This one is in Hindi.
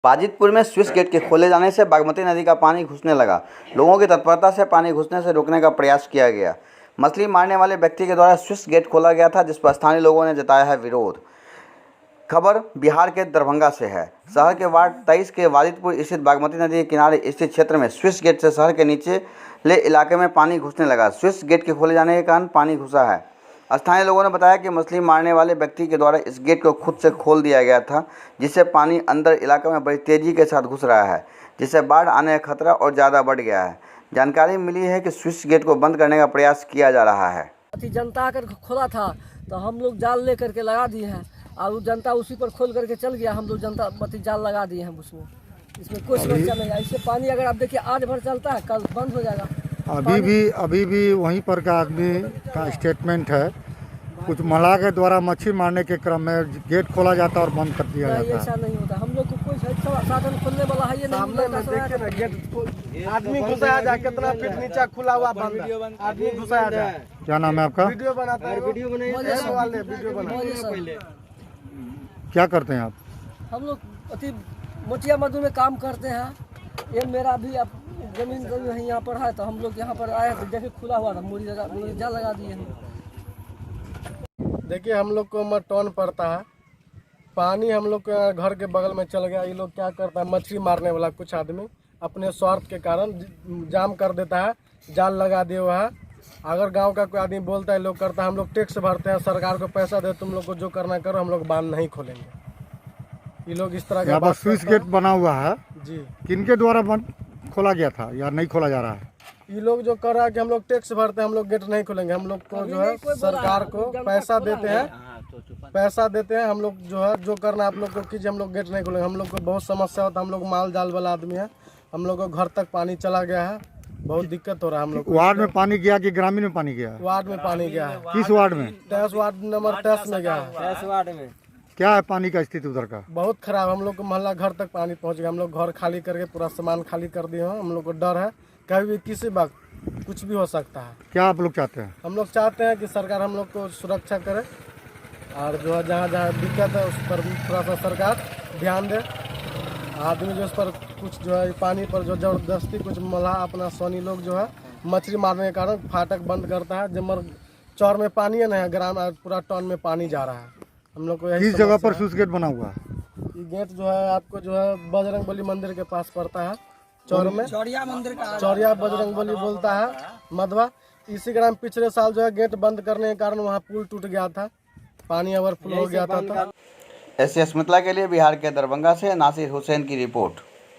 बाजितपुर में स्विच गेट के खोले जाने से बागमती नदी का पानी घुसने लगा। लोगों की तत्परता से पानी घुसने से रोकने का प्रयास किया गया। मछली मारने वाले व्यक्ति के द्वारा स्विच गेट खोला गया था, जिस पर स्थानीय लोगों ने जताया है विरोध। खबर बिहार के दरभंगा से है। शहर के वार्ड 23 के बाजितपुर स्थित बागमती नदी के किनारे स्थित क्षेत्र में स्विच गेट से शहर के निचले इलाके में पानी घुसने लगा। स्विच गेट के खोले जाने के कारण पानी घुसा है। स्थानीय लोगों ने बताया कि मछली मारने वाले व्यक्ति के द्वारा इस गेट को खुद से खोल दिया गया था, जिससे पानी अंदर इलाके में बड़ी तेजी के साथ घुस रहा है, जिससे बाढ़ आने का खतरा और ज़्यादा बढ़ गया है। जानकारी मिली है कि स्विच गेट को बंद करने का प्रयास किया जा रहा है। जनता आकर खोला था तो हम लोग जाल ले करके लगा दिए हैं और जनता उसी पर खोल करके चल गया। हम लोग जनता जाल लगा दिए हैं उसमें। इसमें कोई समस्या नहीं है। इससे पानी अगर आप देखिए आज भर चलता है, कल बंद हो जाएगा। अभी भी वहीं पर का आदमी का स्टेटमेंट है, कुछ महिला के द्वारा मच्छी मारने के क्रम में गेट खोला जाता और बंद कर दिया जाता है। ऐसा नहीं होता। हम लोग को कोई साधन खोलने वाला है ये नहीं। गेट आदमी घुसाया जाए, कितना फीट नीचे खुला हुआ बंद आदमी घुसाया जाए। क्या नाम है आपका? वीडियो बनाता है, वीडियो बनाइए। क्या करते हैं आप? हम लोग अति मोटिया मजदूर में काम करते हैं। ये मेरा भी जमीन यहाँ पर है, तो हम लोग यहाँ पर आए तो देखे खुला हुआ था, मुड़ी जाल लगा दिए हैं। देखिए हम लोग को टोन पड़ता है, पानी हम लोग के घर के बगल में चल गया। ये लोग क्या करता है, मछली मारने वाला कुछ आदमी अपने स्वार्थ के कारण जाम कर देता है, जाल लगा दिया हुआ है। अगर गांव का कोई आदमी बोलता है, लोग करता है, हम लोग टैक्स भरते हैं, सरकार को पैसा दे, तुम लोग को जो करना करो, हम लोग बांध नहीं खोलेंगे। ये लोग इस तरह का स्विच गेट बना हुआ है जी, किनके द्वारा बंद खोला गया था या नहीं खोला जा रहा है? ये लोग जो कर रहा है कि हम लोग टैक्स भरते हैं, हम लोग गेट नहीं खोलेंगे। हम लोग को जो है सरकार को पैसा देते हैं, हम लोग जो है जो करना आप लोग को कीजिए, हम लोग गेट नहीं खोलेंगे। हम लोग को बहुत समस्या होता है, हम लोग माल जाल वाला आदमी है, हम लोग को घर तक पानी चला गया है, बहुत दिक्कत हो रहा है हम लोग। वार्ड में पानी गया कि ग्रामीण में पानी गया? वार्ड में पानी गया है। किस वार्ड में? 10 वार्ड नंबर 10 में गया है। 10 वार्ड में क्या है पानी का स्थिति उधर का? बहुत खराब। हम लोग को मोहल्ला घर तक पानी पहुंच गया। हम लोग घर खाली करके पूरा सामान खाली कर दिए हैं। हम लोग को डर है, कभी भी किसी वक्त कुछ भी हो सकता है। क्या आप लोग चाहते हैं? हम लोग चाहते हैं कि सरकार हम लोग को सुरक्षा करे और जो है जहाँ जहाँ दिक्कत है उस पर थोड़ा सा सरकार ध्यान दे। आदमी जो उस पर कुछ जो है पानी पर जो जबरदस्ती कुछ मल्लाह अपना सोनी लोग जो है मछली मारने के कारण फाटक बंद करता है। जमर चौर में पानी है ना, ग्राम पूरा टाउन में पानी जा रहा है। हम लोग को किस जगह पर स्विच गेट बना हुआ है? ये गेट जो है आपको जो है बजरंगबली मंदिर के पास पड़ता है, चौर में चौरिया मंदिर का चौरिया बजरंगबली बोलता है मधवा। इसी ग्राम पिछले साल जो है गेट बंद करने के कारण वहाँ पुल टूट गया था, पानी ओवरफ्लो हो गया था। एस मिथिला के लिए बिहार के दरभंगा से नासिर हुसैन की रिपोर्ट।